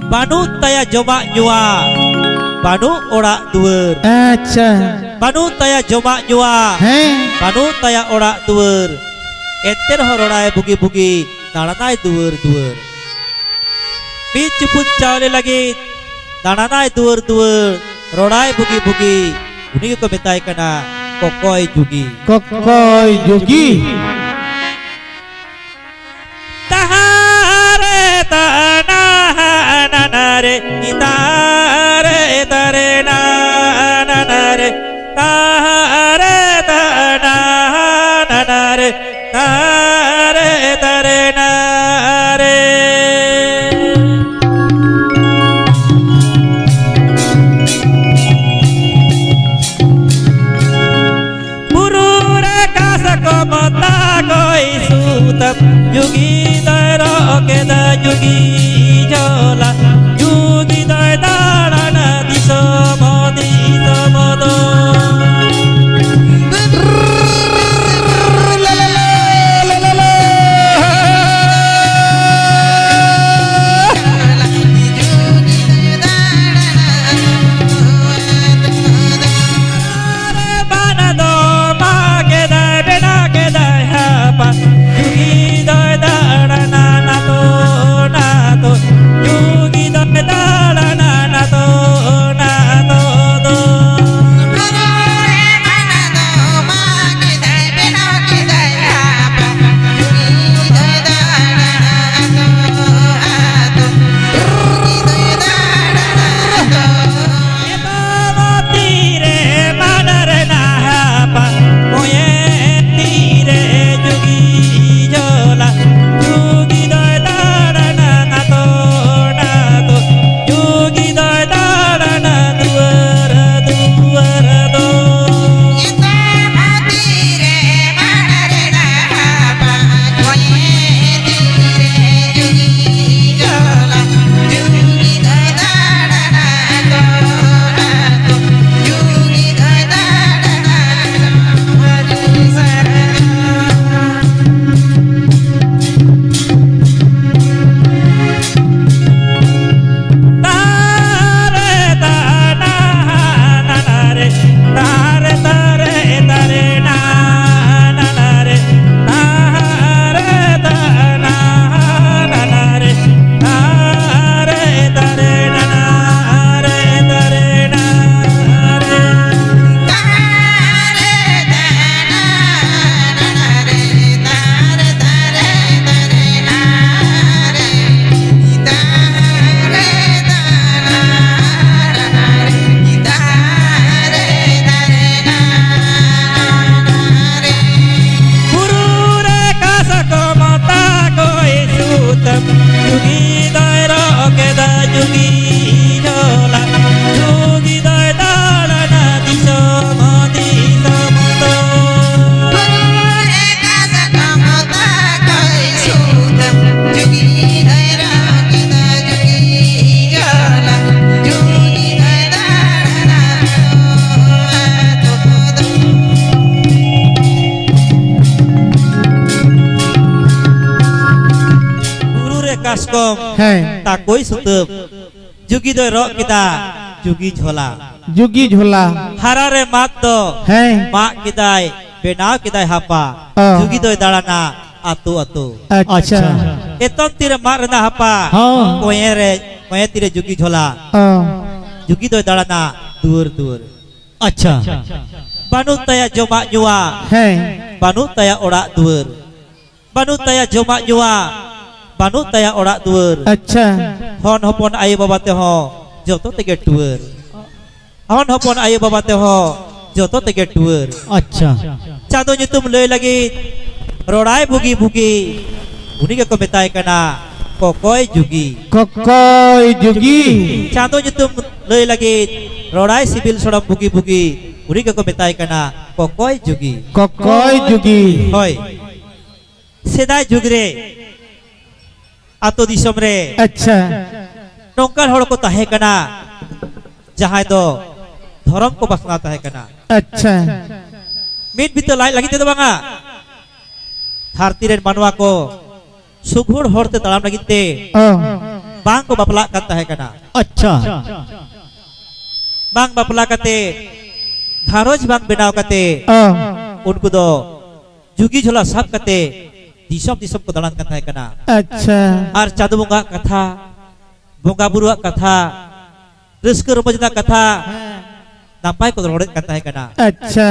Banu taya joma nyua, banu ora duer. Acha. Banu taya joma nyua, banu taya ora duer. Enter hororai bugi-bugi, daranai duer. Bit cuput cawle lagi, daranai duer. Rorai bugi-bugi, ini ko metai kana kokoi jugi. Kokoi jugi. Tahare tanare itare tare nanare tahare tanare tare tare nare. Burure kasako mata koi sutam jugi keda jugi jola jugi dai darana disomodo banado ma keda bena keda hapa jugi dai darana nato jugi dai darana nato kaskom takoi sutup jugi doi rok kita jugi jhola harare mat do mak kidai benau kidai hapa jugi doi darana atu acha eton tire mak rena hapa koye tire jugi jhola jugi doi darana dur acha banu taya joma nyua banu taya ora dur banu taya joma nyua banu taya ora duer. Acha. Hon hopon ayu baba teho joto tege duer. Hon hopon ayu baba teho joto tege duer. Acha. Chando nyutum lei lagi rorai bugi. Uni ke metai kana kokoi jugi. Chando nyutum lei lagi rorai sibil soram bugi. Uni ke metai kana kokoi jugi. Hoi. Sedai jugre atau disom re अच्छा नौकर हड़ को ताहे कना जहाँ दो धर्म को बसना ताहे कना अच्छा मीट भी तो लगी ते बांगा धरती रे मानवा को सुघुर हड़ते तड़ाम लगी ते bang ko bapla kan tahe kana. अच्छा Bang bapla kate gharoj bang benaw kate unku do jugi jhola sab kate disom ko dalan kan tahe kana. अच्छा Ar chadu bonga katha bonga buru katha reuskeu romojna katha napai ko rodet kan tahe kana. अच्छा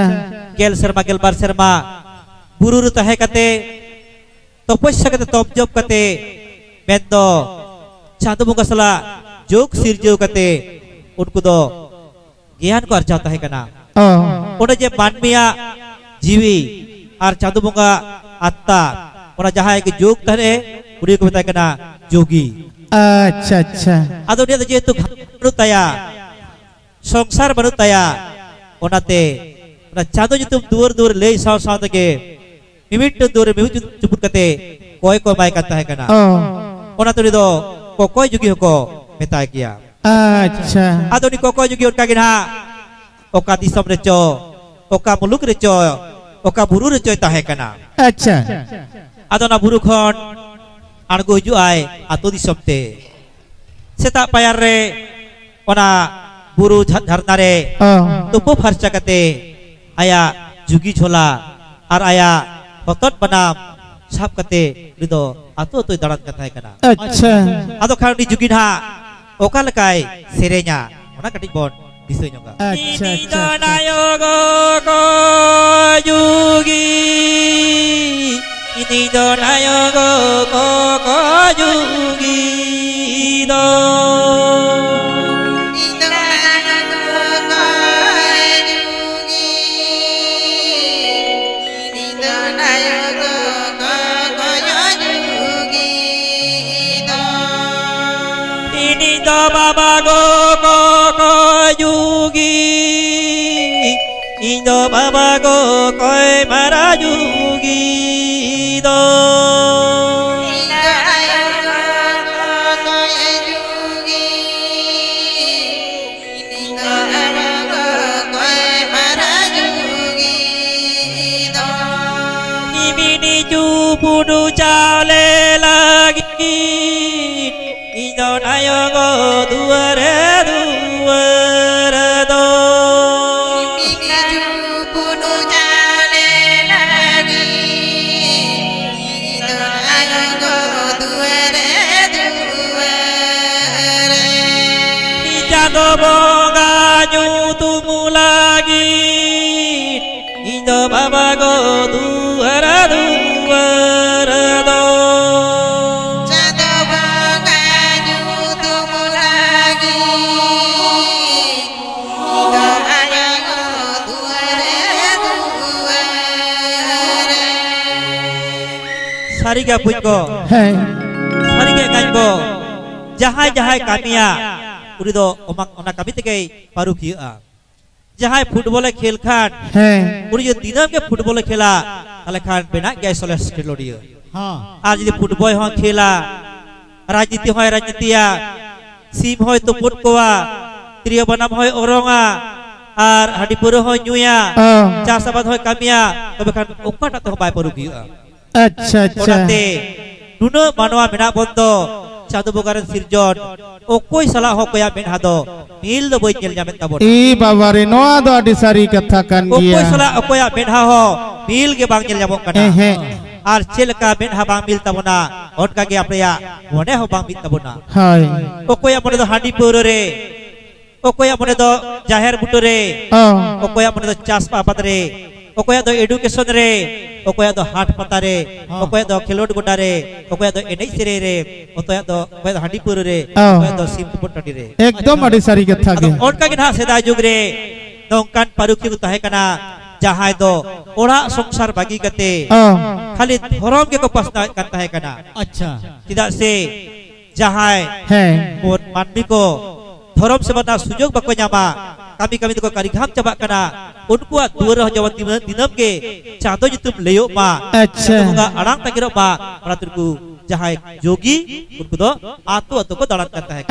gel bar serma buru ru tahe kate तपस्या कते तप जप कते मेदो चांदो बुंगा सला जोग सिरजो कते उनको दो ज्ञान को अर्चा ताहे कना ओना जे मानमिया जीवी आर चांदो बुंगा आत्ता ओना जहां के जोग तरे उड़ी को बताए कना जोगी अच्छा अच्छा आदो dia je tu banu taya संसार बनु तया ओनाते ओना चांदो जुतुम दूर ले साव तके मिमिट दूर में चुपुट कते कोई को माय करता है कना ओना तो दो कोई जुगी को मेता किया अच्छा आदोनी कोई जुगी उनका गिना ओका दिसम रेचो ओका मुलुक रेचो ओका बुरु रेचो ताहे कना अच्छा आदोना बुरु खन आड़गो हिजु आय आतो दिसम ते सेता पायार रे ओना बुरु झरना रे तुपो फरचा कते आया जुगी झोला आर आया होतट बनाम साब कते रिदो आतो तो दाड़ान कथा है कना अच्छा आदो खानी जुगिन हा ओका लकाय सेरेnya ओना कटिक बोन दिसय नोगा अच्छा अच्छा नायोगो को जुगी इनि दो नायोगो को जुगी दो Baba go yugi Indo baba go koi mara yugi do Ibini jupudu chale lagi Indo nayo go duare do Ibini jupudu chale lagi Indo nayo go duare Ijado bonga nyutumu lagi Indo baba go duare do सारी क्या पूछ को सारी क्या काज को जहां कामिया उरी दो ओना कमी तक पारू किया जहां फुटबॉल खेल खान उरी जो दिनम के फुटबॉल खेला ताले खान बेना गया सोलेस खेलोडियो हां आज यदि फुटबॉल हो खेला राजनीति होय राजनीतिया सीम होय तो पुट कोआ त्रिय बनाम होय ओरोंगा आर हाडीपुरो होय नुया चासाबाद होय कामिया तबे खान ओकाटा तो बाय पारू किया अच्छा अच्छा नुनो मानवा मेना बंदो चांदो बोगारन सिरजन ओकोय सला हो कोया मेना दो मिल दो बोय चल जामेन ताबो ई बाबा रे नोआ दो आडी सारी कथा कान गिया ओकोय सला ओकोया मेना हो मिल के बांग चल जाबो कना आर चेलका मेना बांग मिल ताबोना ओटका के आपया मोने हो बांग मिल ताबोना हाय ओकोया मोने दो हांडी पुरो रे ओकोया मोने दो जाहेर बुटो रे ओकोया मोने दो चास पापत रे ओकोया दो एडुकेशन रे ओकोया दो हाट पता रे ओकोया दो खेलोड गोटा रे ओकोया दो एनई सेरे रे ओकोया दो हांडीपुर रे ओकोया दो सिमपुर टडी रे एकदम आडी सारी कथा गे ओटका गे ना सेदा जुग रे नोंकान पारुखि को ताहे कना जहां दो ओड़ा संसार बागी कते खाली धर्म के को पसना करता है कना अच्छा चिदा से जहां है मानवी को धर्म से बना सुजोग बको न्यामा kami तो करिघाम चबा कना उनको दुर जवन दिनम के चांदो जितुम लेयो मा अच्छा उनका अड़ांग तगिरो मा ओना तुरकु जहां जोगी उनको तो आतो आतो को दड़ात करता है।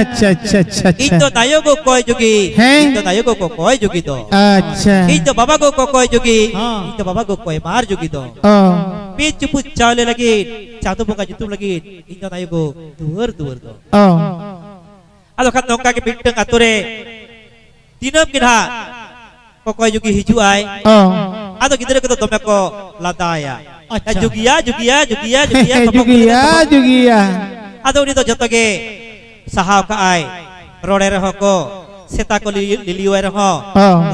अच्छा अच्छा अच्छा इन तो नायो को कोई जोगी इन तो नायो को कोई जोगी दो अच्छा इन तो बाबा को कोई जोगी इन तो बाबा को कोई मार जोगी दो बीच चुप चावले लगी चातु बुका जितु लगी इन तो नायो को दुवर दुवर दो अदो खान नौका के बिटंग अतुरे तीनों किन्हा को कोई जोगी हिजू आए अदो गिदरे को तो दोमे को लादाया जुगिया जुगिया जुगिया जुगिया जुगिया जुगिया अदो उनी तो जतो के सहाव का आए रोडे रहो को सेता को लिलियो रहो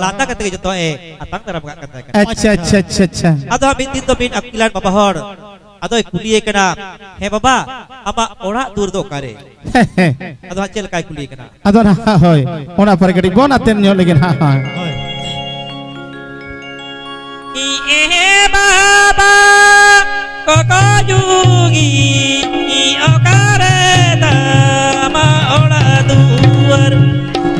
लादा कते के जतो ए अतंग तरफ का कते अच्छा अच्छा अच्छा अच्छा अदो बिन दिन तो बिन अकिलान बाबा हर अदो कुलिए कना हे बाबा अमा ओड़ा दूर दो करे अदो चल काय कुलिए कना अदो ना होय ओना पर गडी बोना तेन न्यो लेकिन हां हां ए बाबा कोको जुगी ई ओकारे दामा ओड़ा दुवर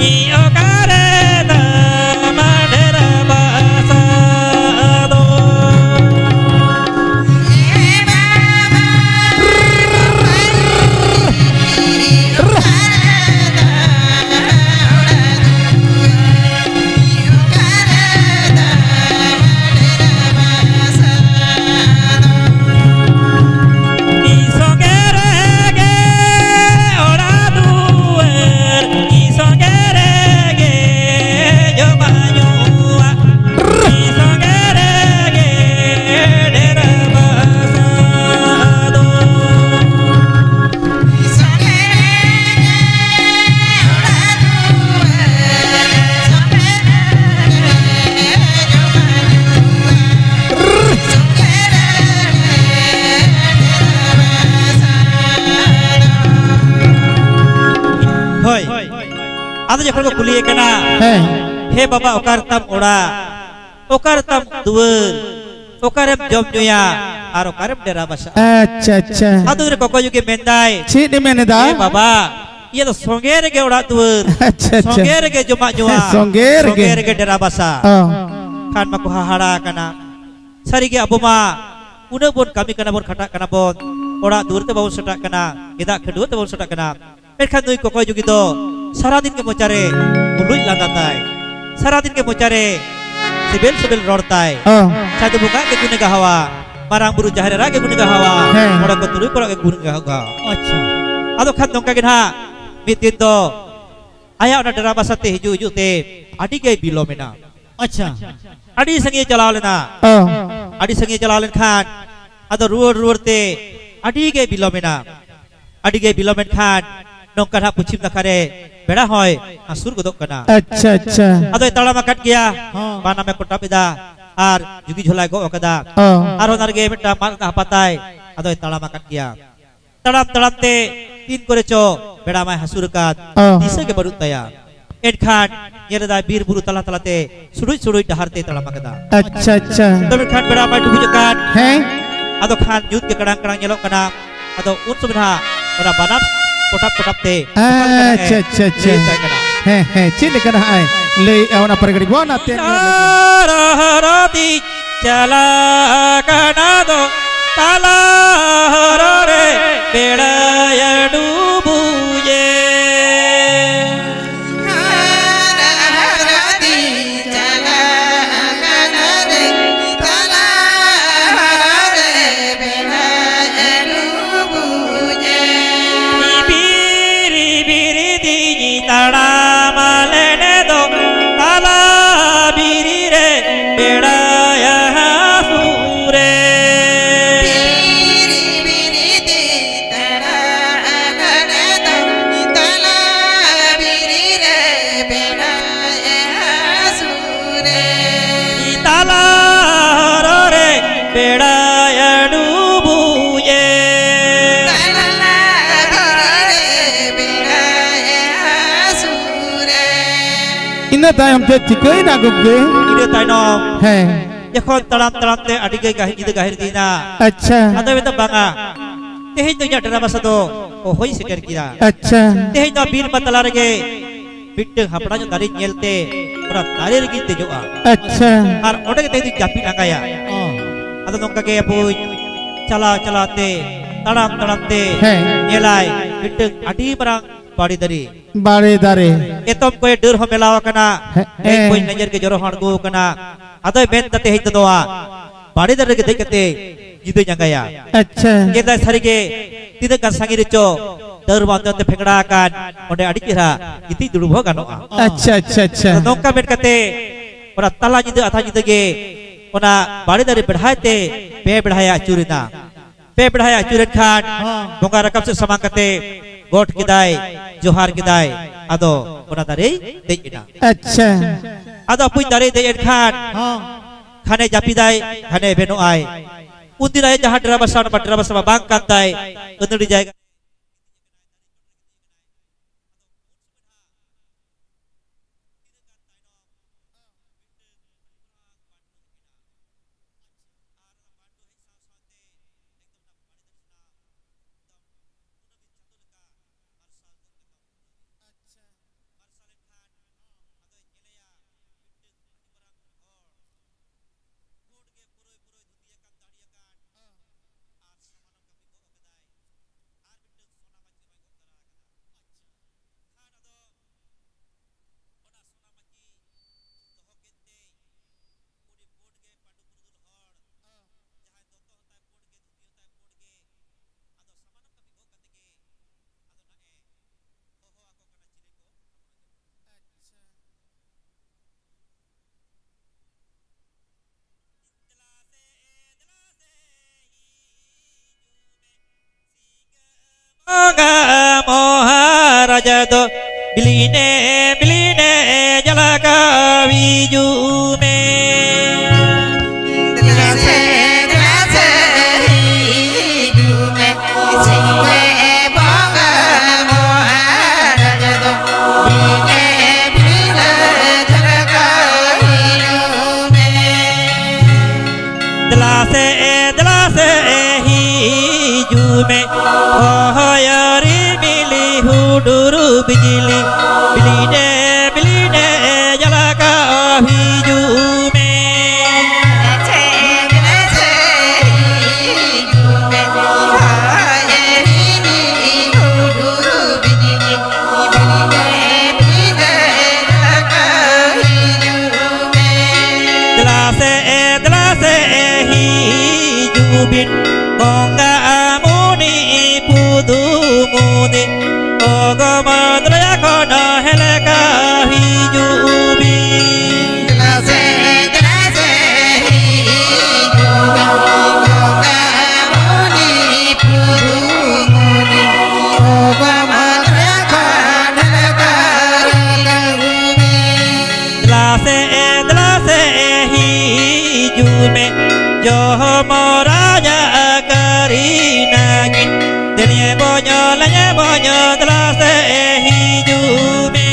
ई ओकारे दामा डेरा बासा दो ए बाबा आदो जखन को कुलिए कना हे बाबा ओकार तम ओड़ा ओकार तम दुवर ओकारम जम जुया आर ओकारम डेरा बसा अच्छा अच्छा आदो रे कोको जुके मेंदाय छी दे मेनेदा हे बाबा ये तो सोंगेर के ओड़ा दुवर अच्छा अच्छा सोंगेर के जुमा जुआ सोंगेर के डेरा बसा खान मा को हाड़ा कना सारी के अबो मा उना बोन कमी कना बोन खटा कना बोन ओड़ा दुवर ते बाउ सटा कना गेदा खडु ते बाउ सटा कना मेरखान दुई कोको जुगी दो सारा दिन के मोचारे बुलुई लांदाता है सारा दिन के मोचारे सिबिल सिबिल रोड़ता है साधु बुका के गुने का हवा मारांग बुरु जहरेरा के गुने का हवा मोड़ा को तुरुई कोड़ा के गुने का हवा अच्छा आदो खान नोंका के ना मितिन दो आया उना डरा बसाते हिजू हिजू ते आदि के बिलो में ना अच्छा आदि संगे चला लेना आदि संगे चला लेन खान आदो रुवर रुवर ते आदि के बिलो में ना आदि के बिलो में खान नोंका ना पुचिम नखारे बेड़ा होय आसुर गोदक कना अच्छा अच्छा अदो तड़ा माकट गया बाना में कोटा पिदा आर जुगी झोलाय गो कदा आर होनार गे बेटा मार का पताय अदो तड़ा माकट गया तड़म तड़म ते तीन करे चो बेड़ा माय हसुर का दिसे के बरु तया एड खान येरदा बीर बुरु तला तलाते सुडुई सुडुई डहारते तड़ा माकदा अच्छा अच्छा तबे खान बेड़ा माय डुबु जकान हैं अदो खान युद्ध के कड़ांग कड़ांग येलो कना अदो उन सुबना ओना बाना कोटप कोटप ते अच्छा अच्छा अच्छा है चिल कना है ले ओना परगड़ी बोना ते हरती चला कना दो ताला रे बेड़ा डूबुए इन्हें तायम ते चिकई ना गुगे इन्हें तायनोम है जखन तड़ाम तड़ाम ते अडिगे गाहि जिद गाहिर दीना अच्छा अदो बेता बांगा तेहि तो या डरा बसा दो ओ होई सेकर किरा अच्छा तेहि तो बीर मतला रगे बिट्ट हपड़ा जो दारी नेलते पूरा दारी रगी तेजोआ अच्छा और ओडे के तेहि जापी लगाया अदो नोंका के अबो चला चलाते taram te nyelai miteng adi marang bari dari etom koy dur ho melawa kana koy najar ke joro hargo kana adoy ben tate hit doa bari dari ke dekate jidu nyangaya acha kita sarige tidak kan sangir co dur bantu te phengda kan onde adi kira iti dulu ho ganoa acha nongka ben kate ora tala jidu atha jidu ge ona bari dari bedhaite pe bedhaya acurina pe bedhaya acurin khan bonga rakam se samang kate गोट किदाय जोहार किदाय आदो ओना दारे देइना अच्छा आदो पुई दारे देइड खान खाने जापिदाय खाने बेनो आय उन्दिराय जहां ड्राबा बांग कांताय उन्दिरी जायगा Maharaja do biline jalaka viju me dilase viju me singe bonga maharaja do biline jalaka viju me dilase viju me duru bijili biline jalaka viju me dilase viju me duru bijili biline jalaka viju me dilase viju bin bonga amuni pudu muni Ogomadrya kono helaka hijubi dilase hijubi ogamuni purumuni ogomadrya kono helaka hijubi dilase hijubi johomoraja karinagin denye bonyo dilase hijubi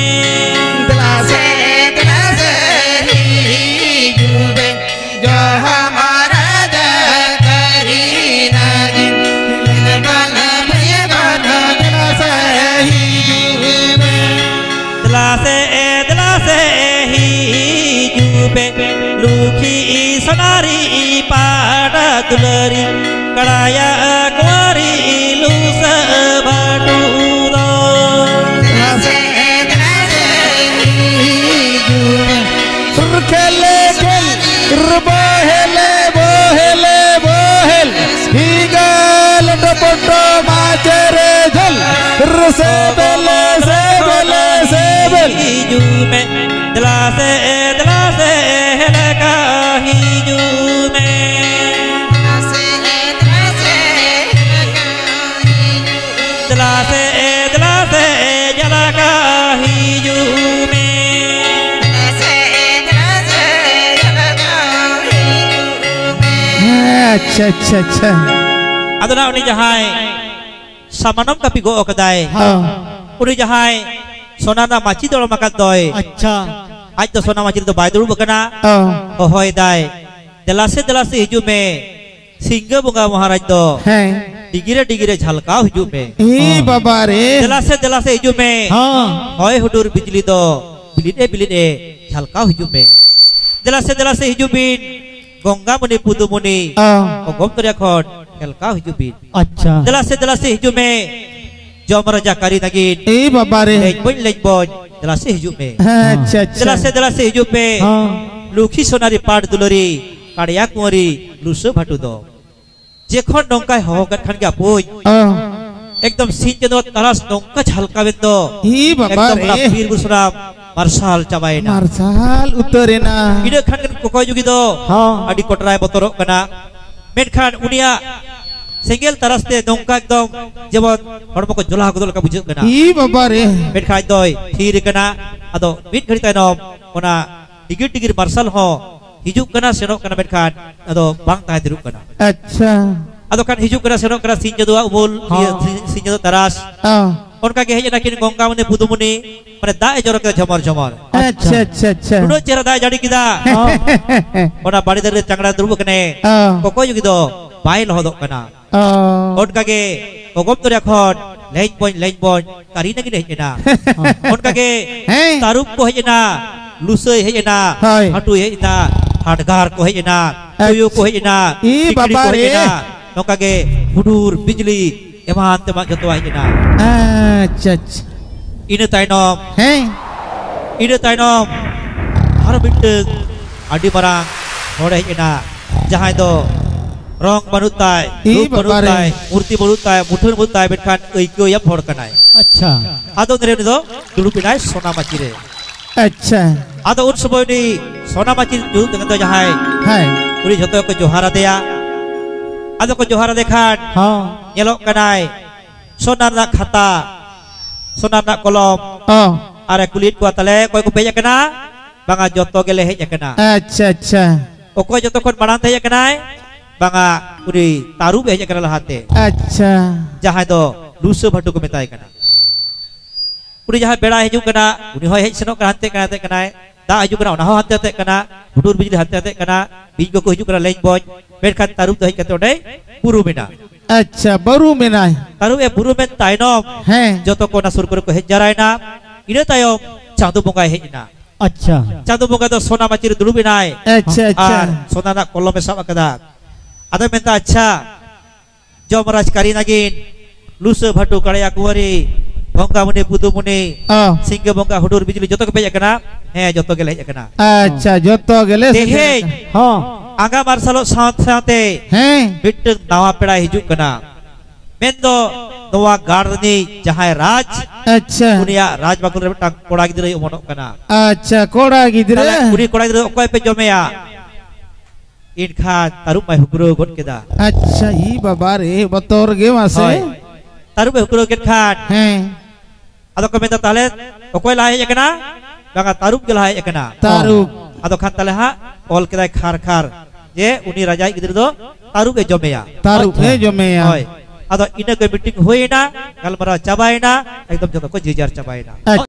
dilase hijubi johamaraja karinagin dilase hijubi dilase hijubi lukhi sonari pada dulari kadaya kuari lusa batu bohel higal dopoto macere jal sebel hijume dilase helaka hijume dilase jalaka hijume अच्छा aduna uni jahai samanam kapi go okadai uni jahai sonana machi dolo makat doi अच्छा आज तो सोना माची तो बायदुरु बकना होय दाय दलासे हिजु में सिंह बुंगा महाराज तो डिगिरे झलका हिजु में ए बाबा रे दलासे हिजु में होय हुडुर बिजली दो बिलिटे झलका हिजु में दलासे हिजु बिन Gongga muni pudu muni ogom teriak khon elka hijubin अच्छा jelas hijub me jom raja kari nagin babare lej boy jelas hijub me अच्छा jelas hijub me lukhi sonari pad dulori kadiak mori lusu bhatu do jekhon dongkai hogat khan ga puj एकदम सिंचनो तरास नोंका झलका बेंदो एकदम पीर गुसराम martial चाबायना martial उतरेना इडे खान कोकोय जुगी दो आदि कोटराय बतरो कना मेनखान उनिया सेंगेल तरासते नोंका एकदम जेबन हड़मो को जोला गदल का बुझ कना बाबा रे मेनखान दोय थीर कना अदो मिट घड़ी तायनम ओना टिगिर मार्शल हो हिजुक कना सेनो कना मेनखान अदो बांग ताय दिरु कना अच्छा अदो kan hijau kena senok kena sinja dua umul sinja dua taras onka ke hejana kini gongga mune pudu muni mane da jorok ke jomor अच्छा udah cara da jadi kita ona bari dari cangkra dulu kene koko juga do bail hodok kena onka ke ogom tu reakon lain point karina kini hejana onka ke tarup ko hejana lusai hejana hatu hejana hadgar ko hejana tuyu ko hejana ikri ko hejana नौका के हुडूर बिजली एमान Teman जतो आई ना अच्छा इने ताइनम हर बिट्टुं आदि मारांग होड़े हेना जहां दो रंग बनुताय रूप बनुताय मूर्ति बनुताय मुठुन बनुताय बेखान ओइको या फोड़ कनाय अच्छा आदो नेरे दो दुलुपिनाय सोना माची रे अच्छा आदो उन समय नि सोना माची दुलुप dengan दो जहां है उनी जतो को जोहारा देया ada ko johara dekhan nyelok kanai sonar nak khata sonar nak kolom are kulit ko tale koy ko peja kana banga joto gele heja kana अच्छा oko joto kon marang teja kanai banga uri taru heja kana lahate अच्छा jahai do lusu bhatu ko metai kana uri jahai beda heju kana uni hoy hej senok kana hante kana te kanai da heju kana ona hante te kana hudur bijli hante kana bij ko heju kana lain boy मेरखान तारुप तो हिकते ओडे बुरु मेना अच्छा बरु मेना तारुप ए बुरु main ताइनम हैं जतो को ना सुर को हेज जरायना इने तायम चांदू बोंगा हेजना अच्छा चांदू बोंगा तो सोना माचिर दुलुबिनाय अच्छा सोना ना कोलम सब अकदा आदा मेनता अच्छा जमराज कारी नागिन लुसु भाटु कड़या कुवरी बोंगा मुने पुदु मुने सिंगे बोंगा हुडुर बिजली जतो को पेज कना हे जतो गेले हेज कना अच्छा जतो गेले देखे हां आगा मार्शल साथ-साथे हैं बिट्टुं नावा पेड़ा हिजुक कना मेंदो नोवा गार्डनी जहां राज अच्छा उनिया राज बाकुल रे टांग कोड़ा गिदरे उमोनोक कना अच्छा कोड़ा गिदरे उनी कोड़ा गिदरे ओकोय पे जमेया इनखा तारुप मै हुकुरो गोट केदा अच्छा ई बाबा रे बतोर गे मासे तारुप हुकुरो केट खान हैं आदो को मेंदा ताले ओकोय लाहे एकना बागा तारुप गेला है एकना तारुप आदो खान ताले हा ऑल केदाय खार जे उनी राजा गिदर दो तारुप ए जमेया होय आदो इने को मीटिंग होइना गलमरा चाबाइना एकदम जतो को जिजार चाबाइना।